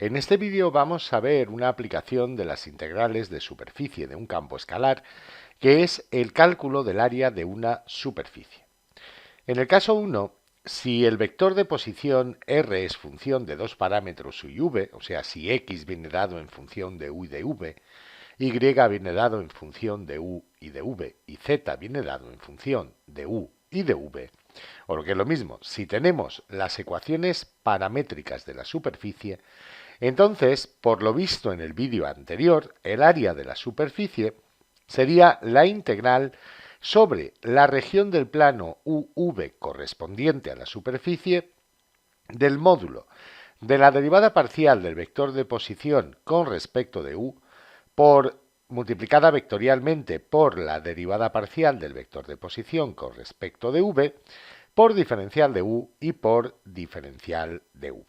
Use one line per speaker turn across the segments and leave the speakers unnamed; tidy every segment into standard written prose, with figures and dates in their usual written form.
En este vídeo vamos a ver una aplicación de las integrales de superficie de un campo escalar, que es el cálculo del área de una superficie. En el caso 1, si el vector de posición r es función de dos parámetros u y v, o sea, si x viene dado en función de u y de v, y viene dado en función de u y de v, y z viene dado en función de u y de v, o lo que es lo mismo, si tenemos las ecuaciones paramétricas de la superficie, entonces, por lo visto en el vídeo anterior, el área de la superficie sería la integral sobre la región del plano UV correspondiente a la superficie del módulo de la derivada parcial del vector de posición con respecto de u por multiplicada vectorialmente por la derivada parcial del vector de posición con respecto de v por diferencial de u y por diferencial de v.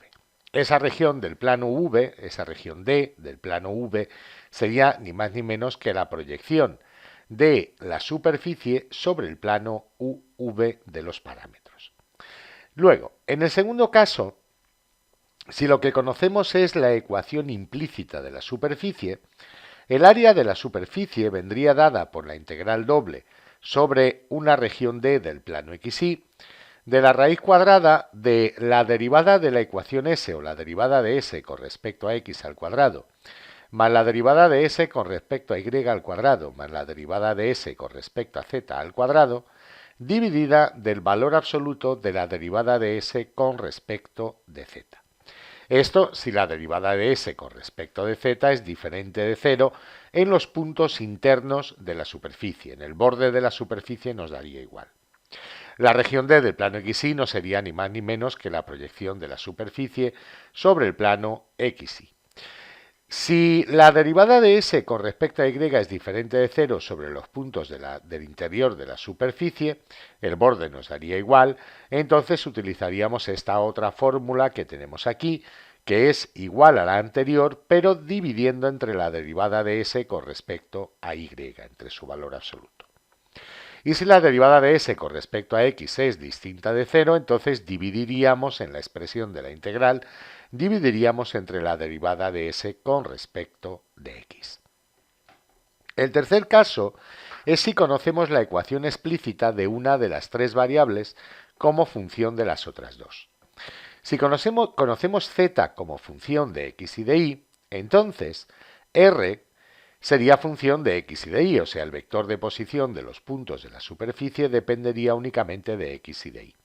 Esa región del plano V, esa región D del plano V, sería ni más ni menos que la proyección de la superficie sobre el plano UV de los parámetros. Luego, en el segundo caso, si lo que conocemos es la ecuación implícita de la superficie, el área de la superficie vendría dada por la integral doble sobre una región D del plano XY de la raíz cuadrada de la derivada de la ecuación s o la derivada de s con respecto a x al cuadrado, más la derivada de s con respecto a y al cuadrado, más la derivada de s con respecto a z al cuadrado, dividida del valor absoluto de la derivada de s con respecto de z. Esto si la derivada de s con respecto de z es diferente de cero en los puntos internos de la superficie. En el borde de la superficie nos daría igual. La región D del plano XY no sería ni más ni menos que la proyección de la superficie sobre el plano XY. Si la derivada de S con respecto a Y es diferente de cero sobre los puntos del interior de la superficie, el borde nos daría igual, entonces utilizaríamos esta otra fórmula que tenemos aquí, que es igual a la anterior, pero dividiendo entre la derivada de S con respecto a Y, entre su valor absoluto. Y si la derivada de s con respecto a x es distinta de 0, entonces dividiríamos en la expresión de la integral, dividiríamos entre la derivada de s con respecto de x. El tercer caso es si conocemos la ecuación explícita de una de las tres variables como función de las otras dos. Si conocemos z como función de x y de y, entonces r sería función de x y de y, o sea, el vector de posición de los puntos de la superficie dependería únicamente de x y de y.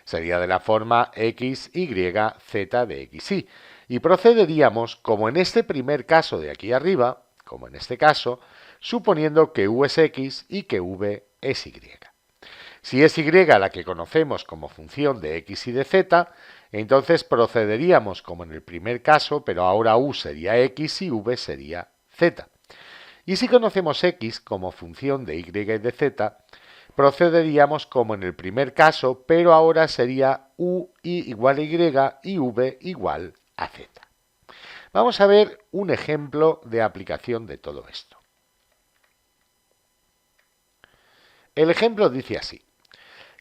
Sería de la forma x, y, z de x, y. Y procederíamos, como en este primer caso de aquí arriba, como en este caso, suponiendo que u es x y que v es y. Si es y la que conocemos como función de x y de z, entonces procederíamos como en el primer caso, pero ahora u sería x y v sería z. Y si conocemos x como función de y y de z, procederíamos como en el primer caso, pero ahora sería u igual a y v igual a z. Vamos a ver un ejemplo de aplicación de todo esto. El ejemplo dice así.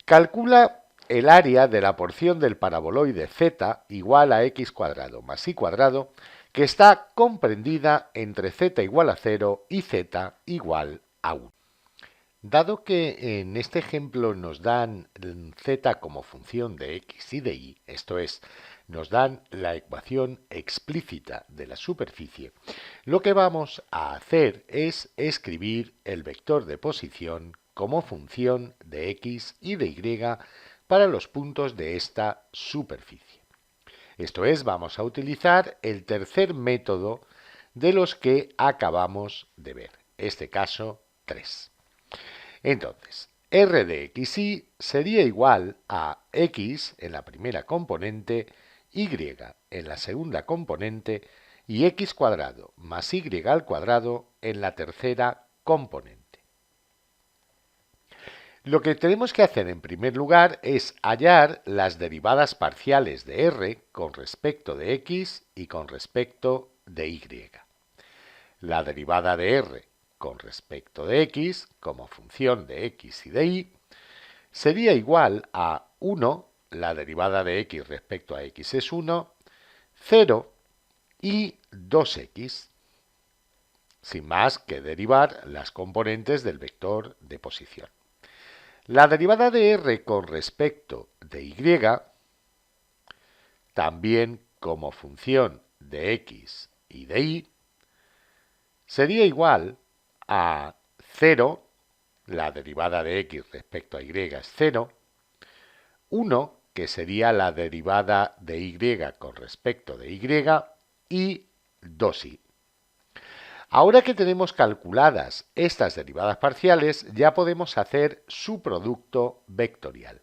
Calcula el área de la porción del paraboloide z igual a x cuadrado más y cuadrado que está comprendida entre z igual a 0 y z igual a 1. Dado que en este ejemplo nos dan z como función de x y de y, esto es, nos dan la ecuación explícita de la superficie, lo que vamos a hacer es escribir el vector de posición como función de x y de y para los puntos de esta superficie. Esto es, vamos a utilizar el tercer método de los que acabamos de ver, este caso 3. Entonces, r de xy sería igual a x en la primera componente, y en la segunda componente y x cuadrado más y al cuadrado en la tercera componente. Lo que tenemos que hacer en primer lugar es hallar las derivadas parciales de r con respecto de x y con respecto de y. La derivada de r con respecto de x, como función de x y de y, sería igual a 1, la derivada de x respecto a x es 1, 0, y 2x, sin más que derivar las componentes del vector de posición. La derivada de r con respecto de y, también como función de x y de y, sería igual a 0, la derivada de x respecto a y es 0, 1, que sería la derivada de y con respecto de y 2y. Ahora que tenemos calculadas estas derivadas parciales, ya podemos hacer su producto vectorial.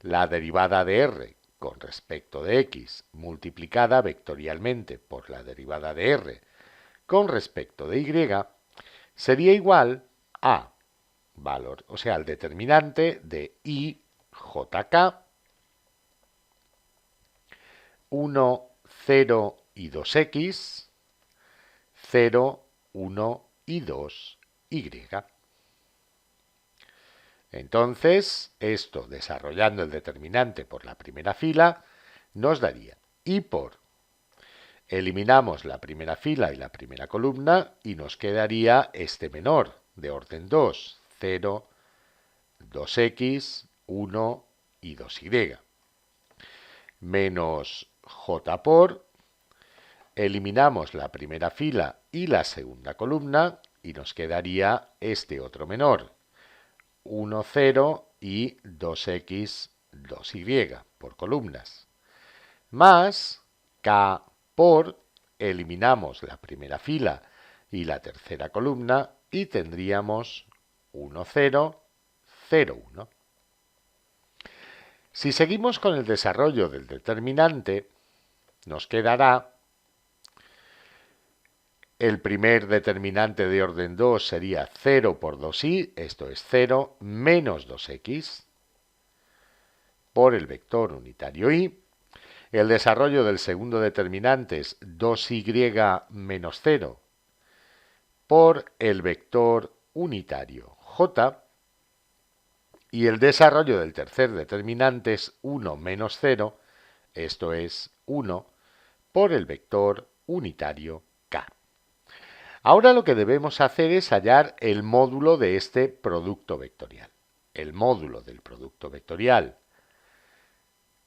La derivada de r con respecto de x multiplicada vectorialmente por la derivada de r con respecto de y sería igual a valor, o sea, el determinante de ijk, 1, 0 y 2x, 0, 1 y 2y. Entonces, esto, desarrollando el determinante por la primera fila, nos daría y por. Eliminamos la primera fila y la primera columna y nos quedaría este menor de orden 2, 0, 2x, 1 y 2y. Menos j por. Eliminamos la primera fila y la segunda columna y nos quedaría este otro menor, 1, 0 y 2x, 2y por columnas. Más k por, eliminamos la primera fila y la tercera columna y tendríamos 1, 0, 0, 1. Si seguimos con el desarrollo del determinante, nos quedará el primer determinante de orden 2 sería 0 por 2y, esto es 0, menos 2x, por el vector unitario y. El desarrollo del segundo determinante es 2y menos 0 por el vector unitario j. Y el desarrollo del tercer determinante es 1 menos 0, esto es 1, por el vector unitario k. Ahora lo que debemos hacer es hallar el módulo de este producto vectorial. El módulo del producto vectorial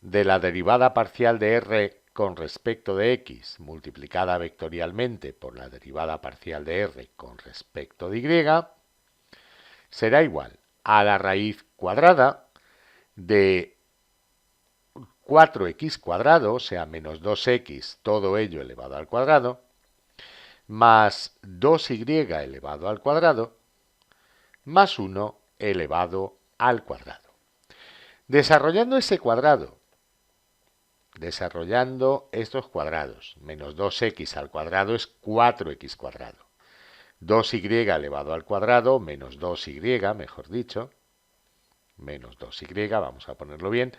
de la derivada parcial de r con respecto de x multiplicada vectorialmente por la derivada parcial de r con respecto de y será igual a la raíz cuadrada de 4x cuadrado, o sea, menos 2x, todo ello elevado al cuadrado, más 2y elevado al cuadrado, más 1 elevado al cuadrado. Desarrollando ese cuadrado, desarrollando estos cuadrados, menos 2x al cuadrado es 4x cuadrado. 2y elevado al cuadrado, menos 2y, mejor dicho, menos 2y, vamos a ponerlo bien,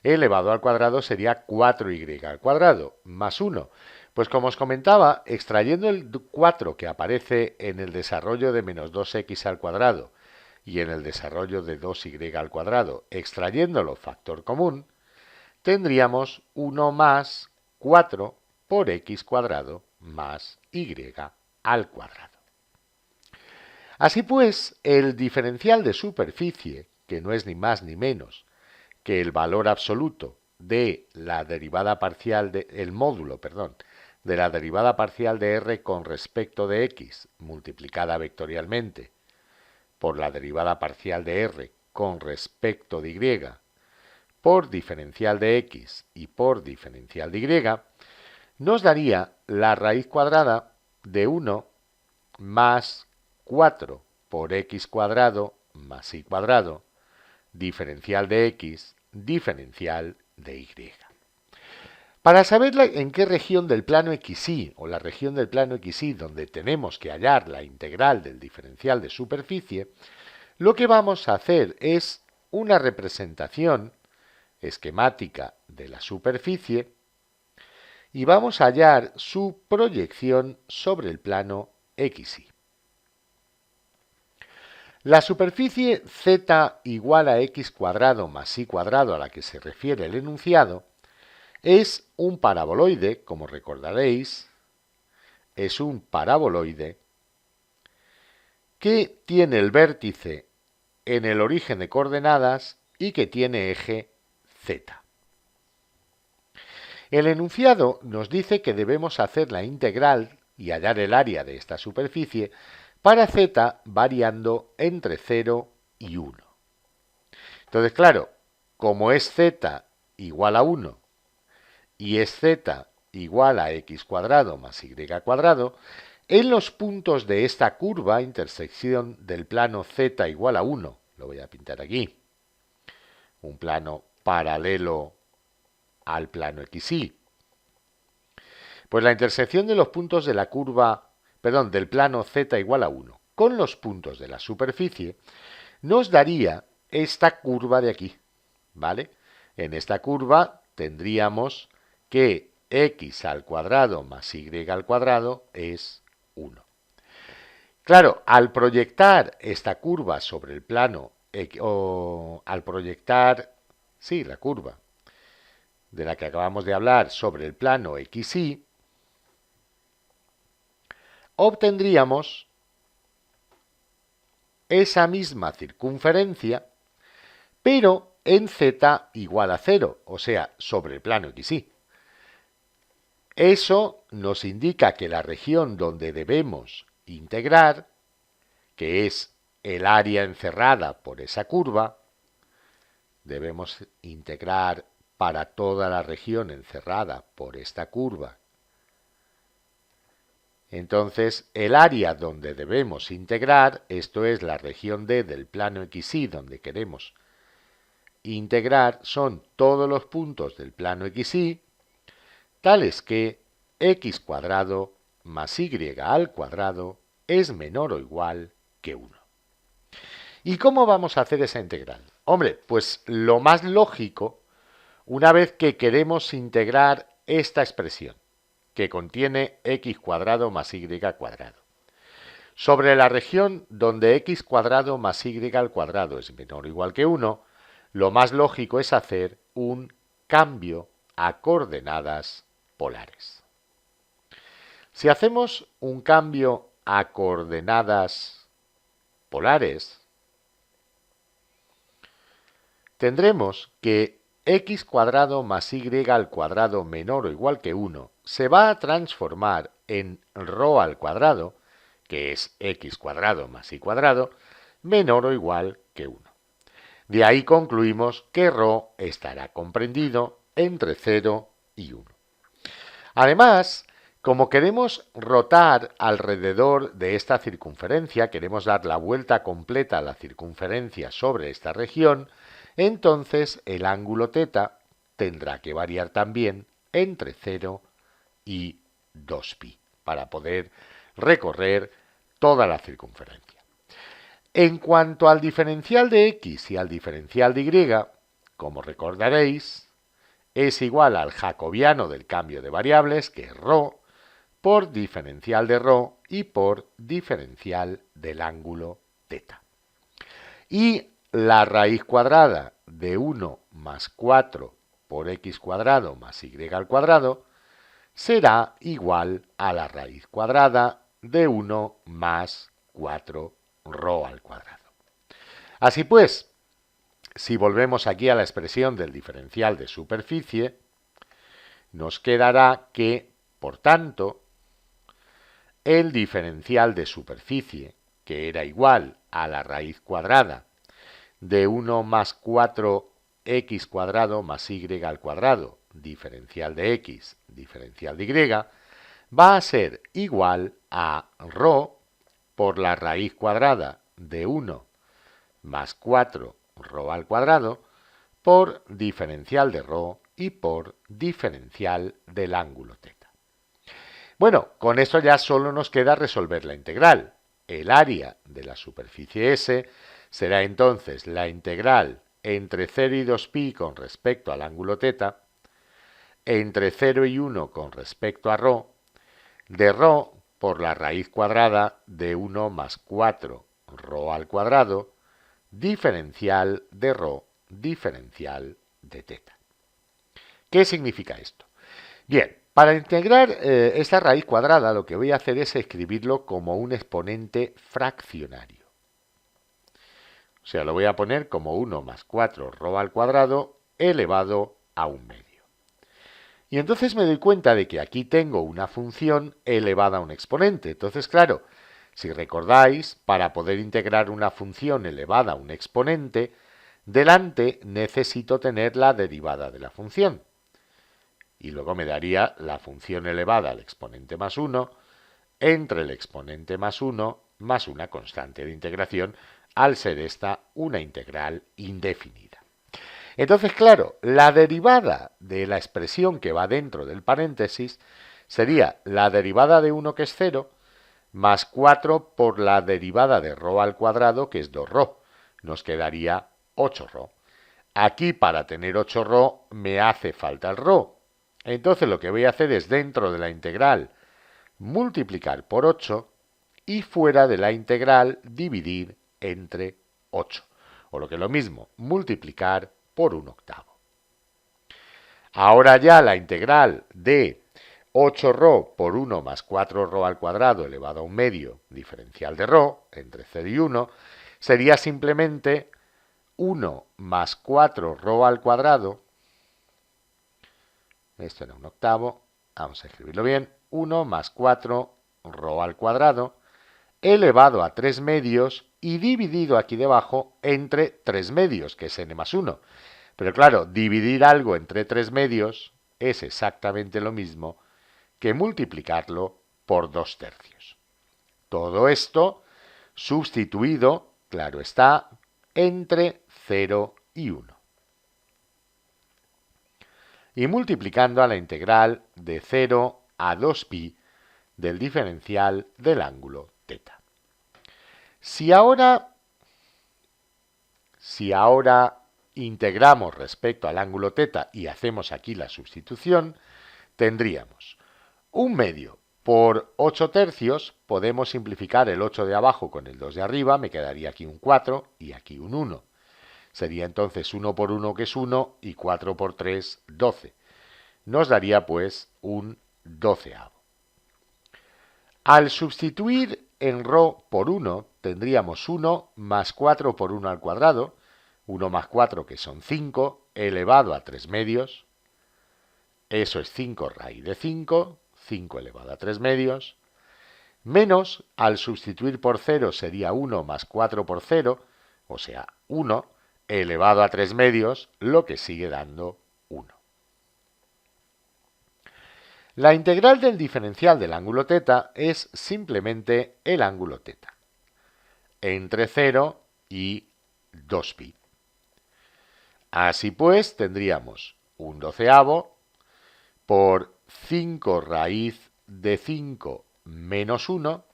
elevado al cuadrado sería 4y al cuadrado, más 1. Pues como os comentaba, extrayendo el 4 que aparece en el desarrollo de menos 2x al cuadrado y en el desarrollo de 2y al cuadrado, extrayéndolo factor común, tendríamos 1 más 4 por x cuadrado más y al cuadrado. Así pues, el diferencial de superficie, que no es ni más ni menos que el valor absoluto de la derivada parcial el módulo, de la derivada parcial de r con respecto de x multiplicada vectorialmente por la derivada parcial de r con respecto de y por diferencial de x y por diferencial de y, nos daría la raíz cuadrada de 1 más 4 por x cuadrado más y cuadrado, diferencial de x, diferencial de y. Para saber en qué región del plano XY o la región del plano XY donde tenemos que hallar la integral del diferencial de superficie, lo que vamos a hacer es una representación esquemática de la superficie y vamos a hallar su proyección sobre el plano XY. La superficie z igual a x cuadrado más y cuadrado a la que se refiere el enunciado es un paraboloide, como recordaréis, es un paraboloide que tiene el vértice en el origen de coordenadas y que tiene eje z. El enunciado nos dice que debemos hacer la integral y hallar el área de esta superficie para z variando entre 0 y 1. Entonces, claro, como es z igual a 1 y es z igual a x cuadrado más y cuadrado, en los puntos de esta curva, intersección del plano z igual a 1, lo voy a pintar aquí, un plano paralelo al plano XY. Pues la intersección de los puntos de la curva, del plano z igual a 1 con los puntos de la superficie nos daría esta curva de aquí, ¿vale? En esta curva tendríamos que x al cuadrado más y al cuadrado es 1. Claro, al proyectar esta curva sobre el plano, al proyectar, sí, la curva de la que acabamos de hablar sobre el plano XY, obtendríamos esa misma circunferencia, pero en z igual a 0, o sea, sobre el plano XY. Eso nos indica que la región donde debemos integrar, que es el área encerrada por esa curva, debemos integrar para toda la región encerrada por esta curva. Entonces, el área donde debemos integrar, esto es la región D del plano XY donde queremos integrar, son todos los puntos del plano XY, tales que x cuadrado más y al cuadrado es menor o igual que 1. ¿Y cómo vamos a hacer esa integral? Hombre, pues lo más lógico, una vez que queremos integrar esta expresión, que contiene x cuadrado más y cuadrado, sobre la región donde x cuadrado más y al cuadrado es menor o igual que 1, lo más lógico es hacer un cambio a coordenadas polares. Si hacemos un cambio a coordenadas polares, tendremos que x cuadrado más y al cuadrado menor o igual que 1 se va a transformar en ρ al cuadrado, que es x cuadrado más y cuadrado, menor o igual que 1. De ahí concluimos que ρ estará comprendido entre 0 y 1. Además, como queremos rotar alrededor de esta circunferencia, queremos dar la vuelta completa a la circunferencia sobre esta región, entonces el ángulo θ tendrá que variar también entre 0 y 2π para poder recorrer toda la circunferencia. En cuanto al diferencial de x y al diferencial de y, como recordaréis, es igual al jacobiano del cambio de variables, que es ρ, por diferencial de ρ y por diferencial del ángulo θ. Y la raíz cuadrada de 1 más 4 por x cuadrado más y al cuadrado será igual a la raíz cuadrada de 1 más 4 ρ al cuadrado. Así pues, si volvemos aquí a la expresión del diferencial de superficie, nos quedará que, por tanto, el diferencial de superficie, que era igual a la raíz cuadrada de 1 más 4x cuadrado más y al cuadrado, diferencial de x, diferencial de y, va a ser igual a ρ por la raíz cuadrada de 1 más 4 ρ al cuadrado por diferencial de ρ y por diferencial del ángulo θ. Bueno, con esto ya solo nos queda resolver la integral. El área de la superficie S será entonces la integral entre 0 y 2π con respecto al ángulo θ, entre 0 y 1 con respecto a ρ, de ρ por la raíz cuadrada de 1 más 4 ρ al cuadrado, diferencial de ρ, diferencial de θ. ¿Qué significa esto? Bien, para integrar esta raíz cuadrada lo que voy a hacer es escribirlo como un exponente fraccionario. O sea, lo voy a poner como 1 más 4 ρ al cuadrado elevado a 1/2. Y entonces me doy cuenta de que aquí tengo una función elevada a un exponente. Entonces, claro, si recordáis, para poder integrar una función elevada a un exponente, delante necesito tener la derivada de la función. Y luego me daría la función elevada al exponente más 1 entre el exponente más 1 más una constante de integración, al ser esta una integral indefinida. Entonces, claro, la derivada de la expresión que va dentro del paréntesis sería la derivada de 1, que es 0, más 4 por la derivada de ρ al cuadrado, que es 2ρ. Nos quedaría 8ρ. Aquí, para tener 8ρ, me hace falta el ρ. Entonces, lo que voy a hacer es, dentro de la integral, multiplicar por 8 y fuera de la integral dividir entre 8. O lo que es lo mismo, multiplicar por 1/8. Ahora ya la integral de 8ρ por 1 más 4ρ al cuadrado elevado a 1/2 diferencial de ρ entre 0 y 1 sería simplemente 1 más 4ρ al cuadrado, esto era 1/8, vamos a escribirlo bien, 1 más 4ρ al cuadrado elevado a 3/2 y dividido aquí debajo entre 3/2, que es n más 1. Pero claro, dividir algo entre 3/2 es exactamente lo mismo que multiplicarlo por 2/3. Todo esto sustituido, claro está, entre 0 y 1. Y multiplicando a la integral de 0 a 2pi del diferencial del ángulo θ. Si ahora integramos respecto al ángulo θ y hacemos aquí la sustitución, tendríamos 1/2 por 8/3, podemos simplificar el 8 de abajo con el 2 de arriba, me quedaría aquí un 4 y aquí un 1. Sería entonces 1 por 1, que es 1, y 4 por 3, 12. Nos daría pues un 12avo. Al sustituir en ρ por 1, tendríamos 1 más 4 por 1 al cuadrado, 1 más 4, que son 5, elevado a 3/2. Eso es 5 raíz de 5, 5 elevado a 3/2, menos, al sustituir por 0 sería 1 más 4 por 0, o sea, 1, elevado a 3/2, lo que sigue dando 1. La integral del diferencial del ángulo θ es simplemente el ángulo θ, entre 0 y 2pi. Así pues, tendríamos un 12avo por 5 raíz de 5 menos 1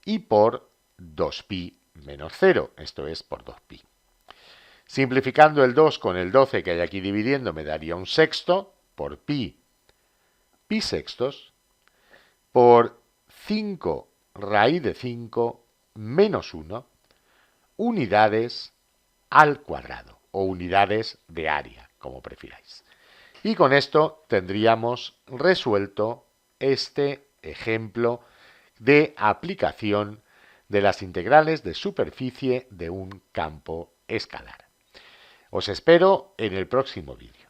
y por 2pi menos 0, esto es por 2pi. Simplificando el 2 con el 12 que hay aquí dividiendo me daría un sexto por pi sextos por 5 raíz de 5 menos 1 unidades al cuadrado o unidades de área, como prefiráis. Y con esto tendríamos resuelto este ejemplo de aplicación de las integrales de superficie de un campo escalar. Os espero en el próximo vídeo.